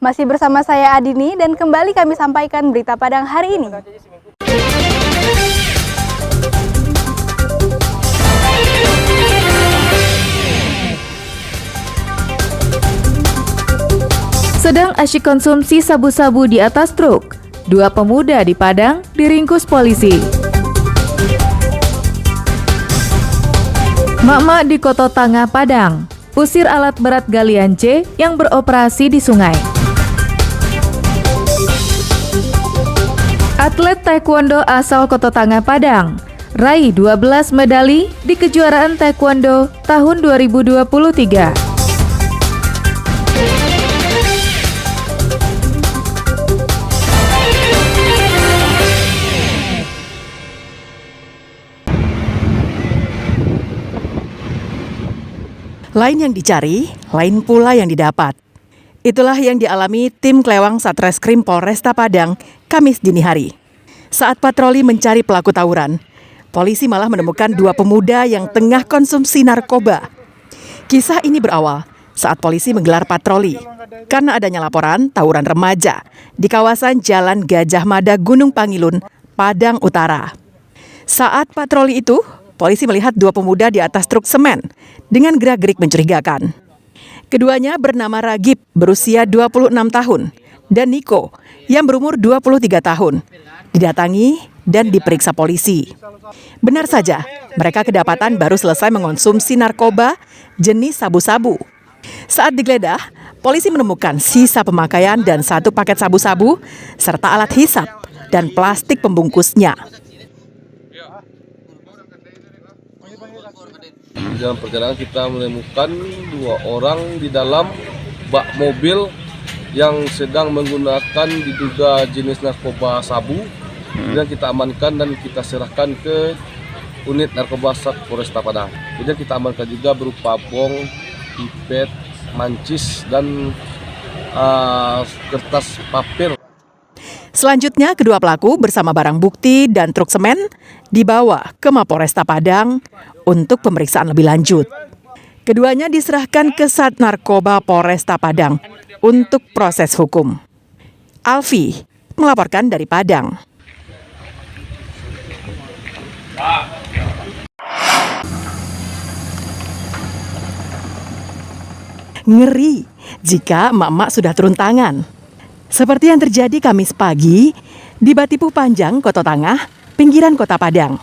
Masih bersama saya Adini dan kembali kami sampaikan berita Padang hari ini. Sedang asyik konsumsi sabu-sabu di atas truk. Dua pemuda di Padang diringkus polisi. Mak-mak di Koto Tangah Padang usir alat berat galian C yang beroperasi di sungai. Atlet taekwondo asal Koto Tangah Padang raih 12 medali di kejuaraan taekwondo tahun 2023. Lain yang dicari, lain pula yang didapat. Itulah yang dialami tim Klewang Satreskrim Polresta Padang Kamis dini hari. Saat patroli mencari pelaku tawuran, polisi malah menemukan dua pemuda yang tengah konsumsi narkoba. Kisah ini berawal saat polisi menggelar patroli karena adanya laporan tawuran remaja di kawasan Jalan Gajah Mada Gunung Pangilun, Padang Utara. Saat patroli itu, polisi melihat dua pemuda di atas truk semen dengan gerak-gerik mencurigakan. Keduanya bernama Ragib, berusia 26 tahun, dan Niko, yang berumur 23 tahun. Didatangi dan diperiksa polisi. Benar saja, mereka kedapatan baru selesai mengonsumsi narkoba jenis sabu-sabu. Saat digeledah, polisi menemukan sisa pemakaian dan satu paket sabu-sabu, serta alat hisap dan plastik pembungkusnya. Dalam perjalanan kita menemukan dua orang di dalam bak mobil yang sedang menggunakan diduga jenis narkoba sabu, dan kita amankan dan kita serahkan ke unit narkoba Sat Polresta Padang. Kemudian kita amankan juga berupa bong, pipet, mancis dan kertas papir. Selanjutnya, kedua pelaku bersama barang bukti dan truk semen dibawa ke Mapolresta Padang untuk pemeriksaan lebih lanjut. Keduanya diserahkan ke Sat Narkoba Polresta Padang untuk proses hukum. Alfi melaporkan dari Padang. Ngeri jika emak-emak sudah turun tangan. Seperti yang terjadi Kamis pagi di Batipuh Panjang, Koto Tangah, pinggiran Kota Padang.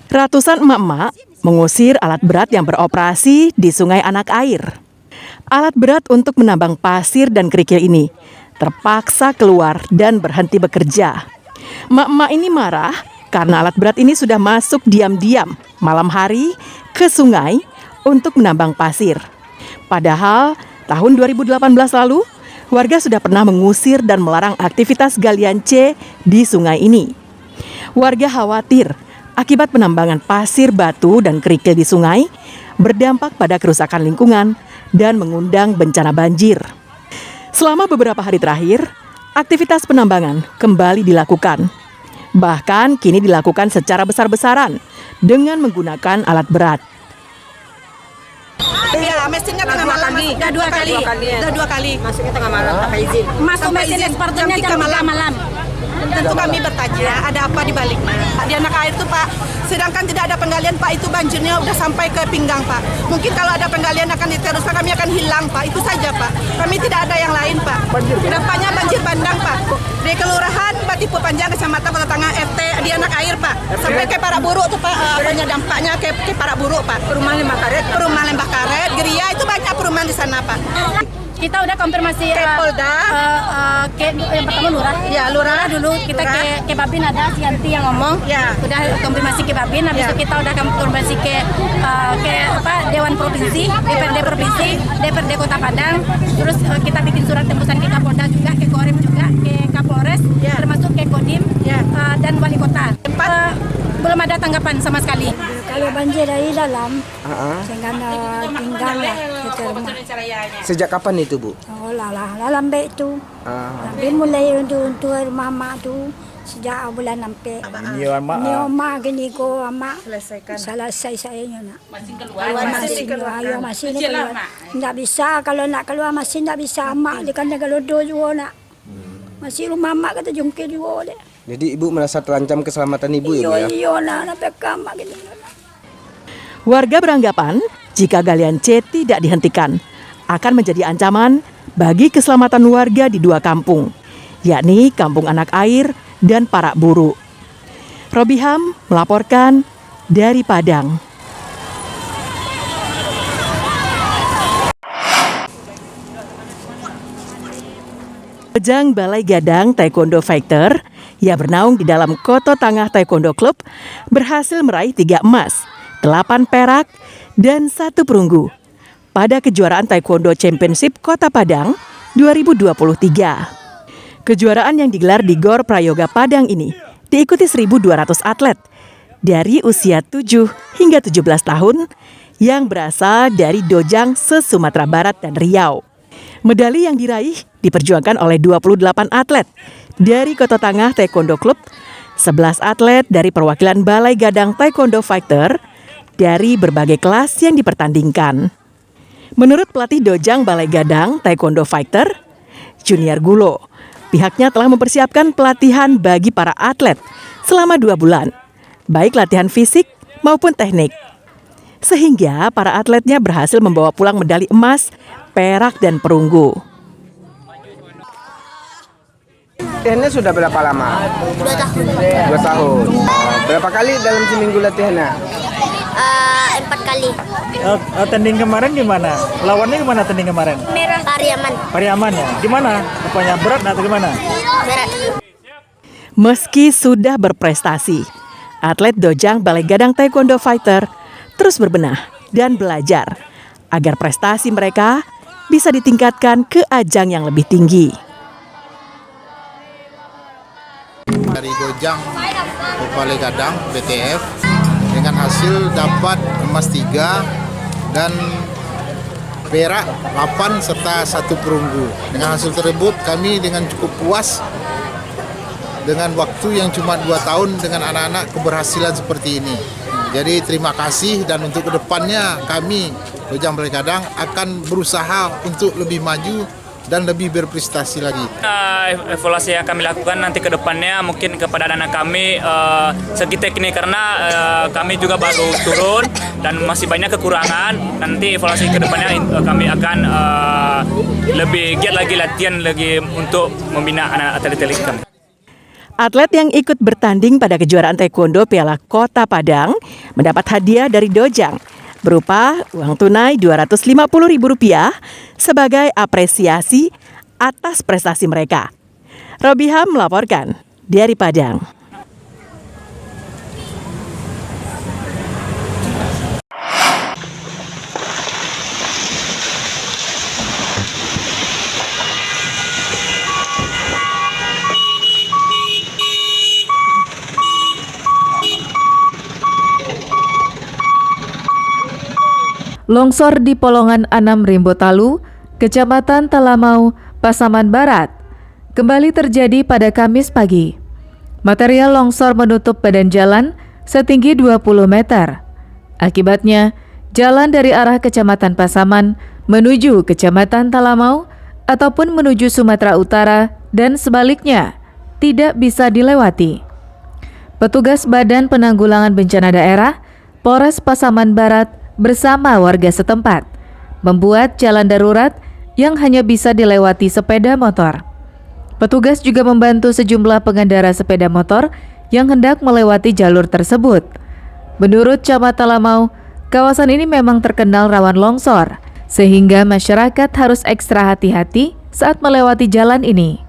Ratusan emak-emak mengusir alat berat yang beroperasi di Sungai Anak Air. Alat berat untuk menambang pasir dan kerikil ini terpaksa keluar dan berhenti bekerja. Emak-emak ini marah karena alat berat ini sudah masuk diam-diam malam hari ke sungai untuk menambang pasir. Padahal tahun 2018 lalu, warga sudah pernah mengusir dan melarang aktivitas galian C di sungai ini. Warga khawatir akibat penambangan pasir, batu, dan kerikil di sungai berdampak pada kerusakan lingkungan dan mengundang bencana banjir. Selama beberapa hari terakhir, aktivitas penambangan kembali dilakukan. Bahkan kini dilakukan secara besar-besaran dengan menggunakan alat berat. Iya, mesinnya tengah malam. Udah dua kali. Masuknya tengah malam tanpa izin. Masuk mesin eksporternya jam 3 malam. Tentu kami bertanya, ada apa di baliknya? Di Anak Air itu Pak, sedangkan tidak ada penggalian Pak, itu banjirnya udah sampai ke pinggang Pak. Mungkin kalau ada penggalian akan diteruskan, kami akan hilang Pak, itu saja Pak. Kami tidak ada yang lain Pak. Dampaknya banjir bandang Pak. Di Kelurahan Batipuh Panjang, Kecamatan Kota Tangah, RT di Anak Air Pak. Sampai ke Para Buruk tuh Pak, dampaknya ke Para Buruk Pak. Perumahan Lembah Karet, Geria, itu banyak perumahan di sana Pak. Kita udah konfirmasi ke Polda, yang pertama Lurah. Ya, Lurah dulu kita ke Babin, ada si Yanti yang ngomong. Ya. Udah konfirmasi ke Babin, habis itu kita udah konfirmasi ke Dewan Provinsi, DPRD Provinsi, DPRD Kota Padang. Terus kita bikin surat tembusan ke Kapolda juga, ke Korem juga, ke Kapolres, termasuk ke Kodim dan Wali Kota. Belum ada tanggapan sama sekali. Kalau banjir dari dalam, sehingga tinggal lah di rumah. Sejak kapan itu, Bu? Oh lah, lambat itu. Lambat mulai untuk rumah mak tu sejak bulan sampai. Ini Mak gini ko mak selesai saya nak. Masih keluar. Tidak bisa kalau nak keluar masih tidak bisa mak dia kan kalau do juga nak. Masih rumah mak kata jungkir juga deh. Jadi ibu merasa terancam keselamatan ibu ya, Bu ya? Iya nak mak gini. Warga beranggapan jika galian C tidak dihentikan akan menjadi ancaman bagi keselamatan warga di dua kampung, yakni Kampung Anak Air dan Parak Buru. Robiham melaporkan dari Padang. Ojang Balai Gadang Taekwondo Fighter yang bernaung di dalam Koto Tangah Taekwondo Club berhasil meraih 3 emas, 8 perak, dan 1 perunggu pada kejuaraan Taekwondo Championship Kota Padang 2023. Kejuaraan yang digelar di Gor Prayoga Padang ini diikuti 1.200 atlet dari usia 7 hingga 17 tahun yang berasal dari Dojang se-Sumatera Barat dan Riau. Medali yang diraih diperjuangkan oleh 28 atlet dari Koto Tangah Taekwondo Club, 11 atlet dari perwakilan Balai Gadang Taekwondo Fighter dari berbagai kelas yang dipertandingkan. Menurut pelatih Dojang Balai Gadang Taekwondo Fighter, Junior Gulo, pihaknya telah mempersiapkan pelatihan bagi para atlet selama 2 bulan, baik latihan fisik maupun teknik. Sehingga para atletnya berhasil membawa pulang medali emas, perak, dan perunggu. Latihannya sudah berapa lama? 2 tahun. 2 tahun. Berapa kali dalam seminggu latihannya? 4 kali. Tanding kemarin gimana? Lawannya gimana tanding kemarin? Merah. Pariaman. Pariaman ya? Gimana? Rupanya berat atau gimana? Berat. Meski sudah berprestasi, atlet Dojang Balai Gadang Taekwondo Fighter terus berbenah dan belajar agar prestasi mereka bisa ditingkatkan ke ajang yang lebih tinggi. Dari Dojang Balai Gadang BTF dengan hasil dapat emas 3 dan perak 8 serta 1 perunggu. Dengan hasil tersebut kami dengan cukup puas dengan waktu yang cuma 2 tahun dengan anak-anak keberhasilan seperti ini. Jadi terima kasih, dan untuk kedepannya kami Dojang Balai Gadang akan berusaha untuk lebih maju dan lebih berprestasi lagi. Evaluasi yang kami lakukan nanti ke depannya mungkin kepada anak kami segi teknik, karena kami juga baru turun dan masih banyak kekurangan. Nanti evaluasi ke depannya kami akan lebih giat lagi latihan lagi untuk membina anak atlet kami. Atlet yang ikut bertanding pada kejuaraan Taekwondo Piala Kota Padang mendapat hadiah dari Dojang berupa uang tunai Rp250.000 sebagai apresiasi atas prestasi mereka. Robiham melaporkan dari Padang. Longsor di Polongan 6 Rimbotalu, Kecamatan Talamau, Pasaman Barat, kembali terjadi pada Kamis pagi. Material longsor menutup badan jalan setinggi 20 meter. Akibatnya, jalan dari arah Kecamatan Pasaman menuju Kecamatan Talamau ataupun menuju Sumatera Utara dan sebaliknya tidak bisa dilewati. Petugas Badan Penanggulangan Bencana Daerah Polres Pasaman Barat bersama warga setempat membuat jalan darurat yang hanya bisa dilewati sepeda motor. Petugas juga membantu sejumlah pengendara sepeda motor yang hendak melewati jalur tersebut. Menurut Camat Talamau, kawasan ini memang terkenal rawan longsor, sehingga masyarakat harus ekstra hati-hati saat melewati jalan ini.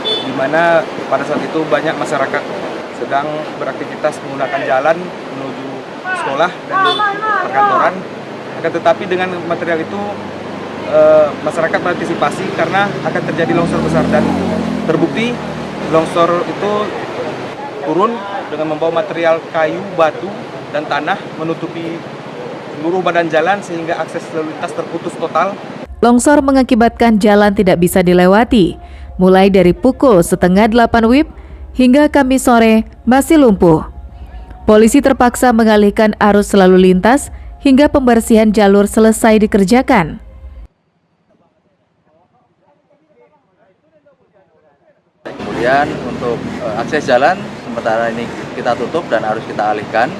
Di mana pada saat itu banyak masyarakat sedang beraktivitas menggunakan jalan menuju sekolah dan perkantoran. Akan tetapi dengan material itu masyarakat berantisipasi karena akan terjadi longsor besar, dan terbukti longsor itu turun dengan membawa material kayu, batu, dan tanah menutupi seluruh badan jalan sehingga akses lalu lintas terputus total. Longsor mengakibatkan jalan tidak bisa dilewati, mulai dari pukul 7:30 WIB hingga Kamis sore masih lumpuh. Polisi terpaksa mengalihkan arus lalu lintas hingga pembersihan jalur selesai dikerjakan. Kemudian untuk akses jalan sementara ini kita tutup dan harus kita alihkan.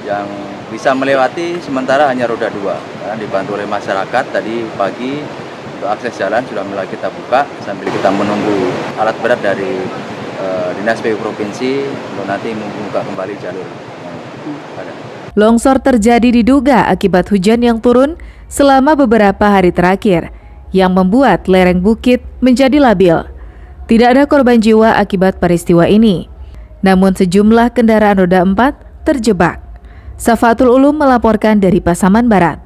Yang bisa melewati sementara hanya roda 2 karena dibantu oleh masyarakat. Tadi pagi untuk akses jalan sudah mulai kita buka sambil kita menunggu alat berat dari Dinas PU Provinsi untuk nanti membuka kembali jalur yang ada. Longsor terjadi diduga akibat hujan yang turun selama beberapa hari terakhir yang membuat lereng bukit menjadi labil. Tidak ada korban jiwa akibat peristiwa ini, namun sejumlah kendaraan roda 4 terjebak. Safatul Ulum melaporkan dari Pasaman Barat.